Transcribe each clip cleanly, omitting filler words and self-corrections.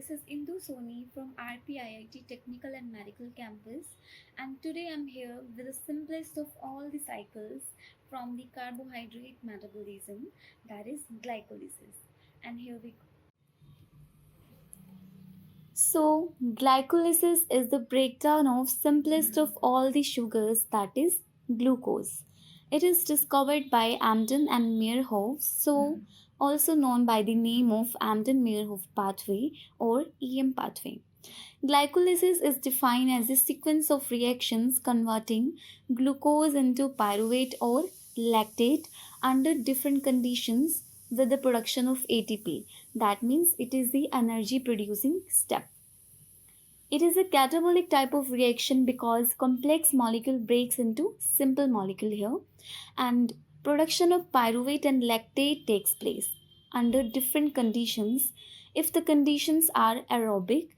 this is Indu Soni from RPIIT Technical and Medical Campus, and today I'm here with the simplest of all the cycles from the carbohydrate metabolism, that is glycolysis. And here we go. So, glycolysis is the breakdown of simplest of all the sugars, that is glucose. It is discovered by Amden and Meyerhof, so also known by the name of Amden-Meyerhof pathway or EM pathway. Glycolysis is defined as a sequence of reactions converting glucose into pyruvate or lactate under different conditions with the production of ATP. That means it is the energy producing step. It is a catabolic type of reaction because complex molecule breaks into simple molecule here and production of pyruvate and lactate takes place under different conditions. If the conditions are aerobic,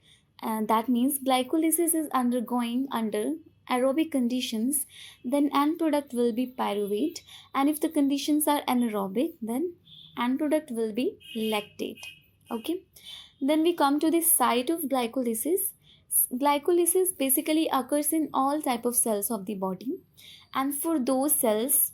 and that means glycolysis is undergoing under aerobic conditions, then end product will be pyruvate, and if the conditions are anaerobic, then end product will be lactate. Okay, then we come to the site of glycolysis. Glycolysis basically occurs in all type of cells of the body, and for those cells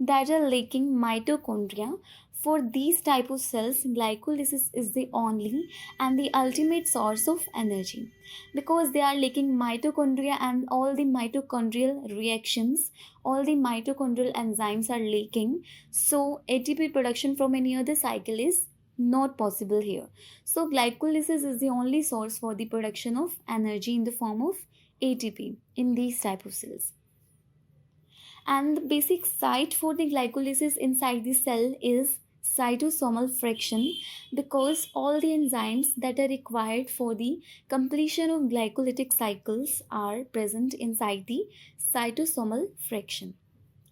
that are lacking mitochondria, for these type of cells glycolysis is the only and the ultimate source of energy, because they are lacking mitochondria and all the mitochondrial reactions, all the mitochondrial enzymes are lacking, so ATP production from any other cycle is not possible here. So glycolysis is the only source for the production of energy in the form of ATP in these type of cells. And the basic site for the glycolysis inside the cell is cytosomal fraction, because all the enzymes that are required for the completion of glycolytic cycles are present inside the cytosomal fraction.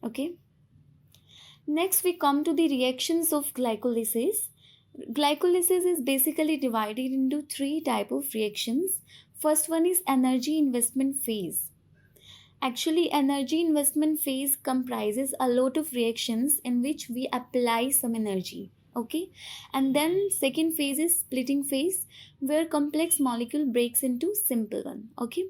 Okay. Next we come to the reactions of glycolysis. Glycolysis is basically divided into three type of reactions. First one is energy investment phase. Actually, energy investment phase comprises a lot of reactions in which we apply some energy. Okay, and then second phase is splitting phase, where complex molecule breaks into simple one. Okay,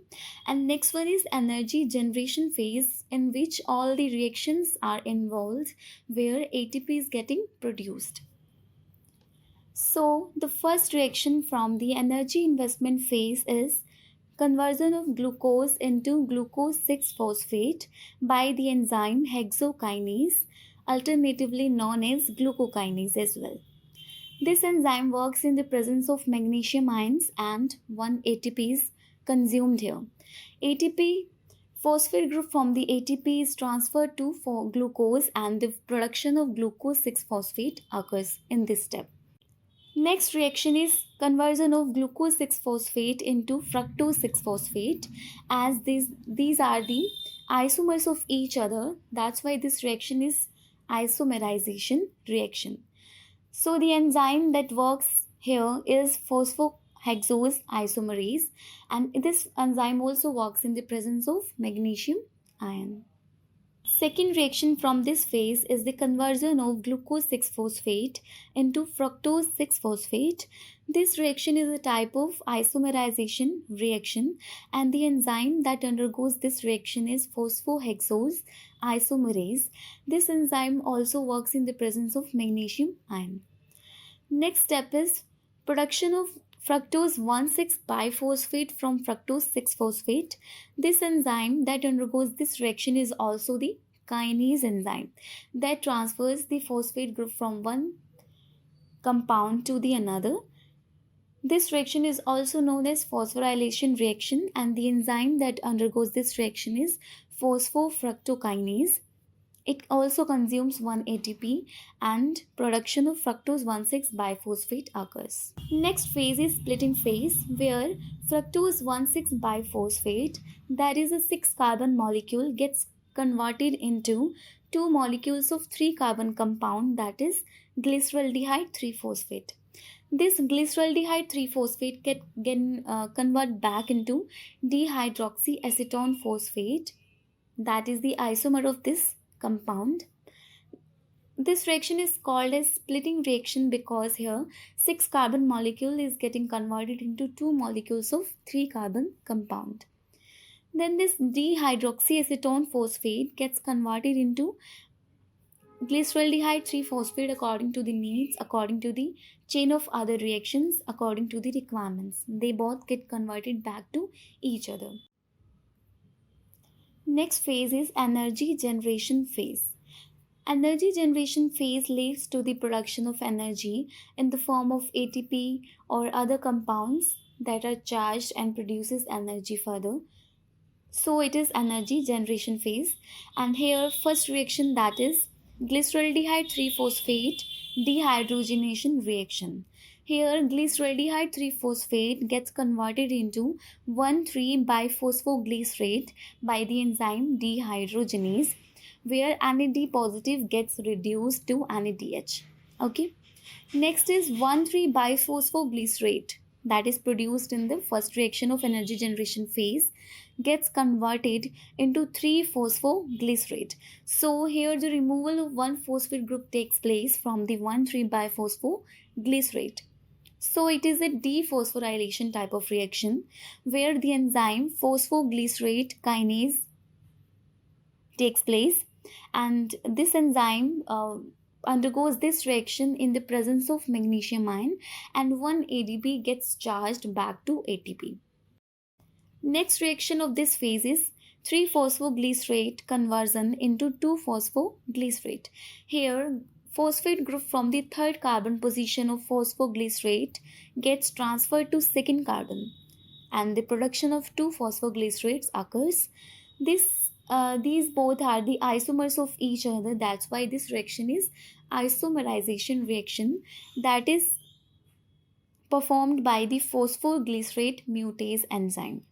and next one is energy generation phase, in which all the reactions are involved, where ATP is getting produced. So, the first reaction from the energy investment phase is conversion of glucose into glucose 6-phosphate by the enzyme hexokinase, alternatively known as glucokinase as well. This enzyme works in the presence of magnesium ions and 1 ATP is consumed here. ATP phosphate group from the ATP is transferred to glucose, and the production of glucose 6-phosphate occurs in this step. Next reaction is conversion of glucose 6-phosphate into fructose 6-phosphate, as these are the isomers of each other. That's why this reaction is isomerization reaction. So the enzyme that works here is phosphohexose isomerase, and this enzyme also works in the presence of magnesium ion. Second reaction from this phase is the conversion of glucose 6-phosphate into fructose 6-phosphate. This reaction is a type of isomerization reaction, and the enzyme that undergoes this reaction is phosphohexose isomerase. This enzyme also works in the presence of magnesium ion. Next step is production of fructose 1,6-biphosphate from fructose 6-phosphate. This enzyme that undergoes this reaction is also the kinase enzyme that transfers the phosphate group from one compound to the another. This reaction is also known as phosphorylation reaction, and the enzyme that undergoes this reaction is phosphofructokinase. It also consumes 1 ATP, and production of fructose 1,6-biphosphate occurs. Next phase is splitting phase, where fructose 1,6-biphosphate, that is a 6-carbon molecule, gets converted into 2 molecules of 3-carbon compound, that is glyceraldehyde 3-phosphate. This glyceraldehyde 3-phosphate can convert back into dihydroxyacetone phosphate, that is the isomer of this compound. This reaction is called as splitting reaction because here 6 carbon molecule is getting converted into 2 molecules of 3 carbon compound. Then this dihydroxyacetone phosphate gets converted into glyceraldehyde 3-phosphate according to the needs, according to the chain of other reactions, according to the requirements. They both get converted back to each other. Next phase is energy generation phase. Energy generation phase leads to the production of energy in the form of ATP or other compounds that are charged and produces energy further. So it is energy generation phase. And here first reaction, that is glyceraldehyde 3-phosphate dehydrogenation reaction. Here glyceraldehyde 3-phosphate gets converted into 1,3-biphosphoglycerate by the enzyme dehydrogenase, where NAD positive gets reduced to NADH. Okay. Next is 1,3-biphosphoglycerate that is produced in the first reaction of energy generation phase gets converted into 3-phosphoglycerate. So here the removal of one phosphate group takes place from the 1,3-biphosphoglycerate. So it is a dephosphorylation type of reaction where the enzyme phosphoglycerate kinase takes place, and this enzyme undergoes this reaction in the presence of magnesium ion, and one ADP gets charged back to ATP. Next reaction of this phase is 3-phosphoglycerate conversion into 2-phosphoglycerate. Here phosphate group from the third carbon position of phosphoglycerate gets transferred to second carbon, and the production of 2-phosphoglycerates occurs. These both are the isomers of each other. That's why this reaction is isomerization reaction that is performed by the phosphoglycerate mutase enzyme.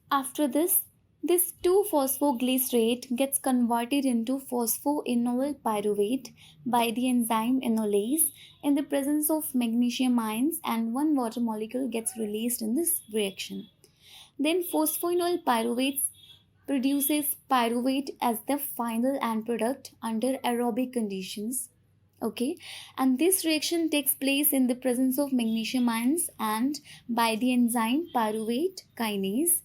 After this 2-phosphoglycerate gets converted into phosphoenol pyruvate by the enzyme enolase in the presence of magnesium ions, and one water molecule gets released in this reaction. Then phosphoenol pyruvate produces pyruvate as the final end product under aerobic conditions. Okay, and this reaction takes place in the presence of magnesium ions and by the enzyme pyruvate kinase.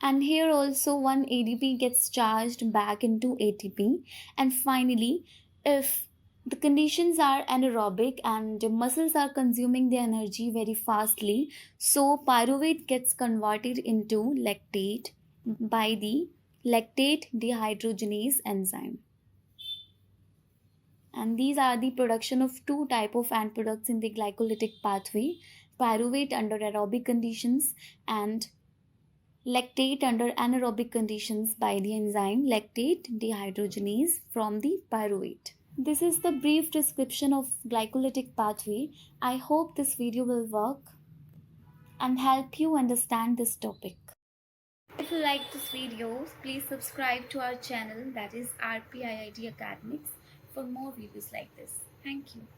And here also one ADP gets charged back into ATP. And finally, if the conditions are anaerobic and muscles are consuming the energy very fastly, so pyruvate gets converted into lactate by the lactate dehydrogenase enzyme. And these are the production of two type of end products in the glycolytic pathway: pyruvate under aerobic conditions and lactate under anaerobic conditions by the enzyme lactate dehydrogenase from the pyruvate. This is the brief description of glycolytic pathway. I hope this video will work and help you understand this topic. If you like this video, please subscribe to our channel, that is RPIIT Academics, for more videos like this. Thank you.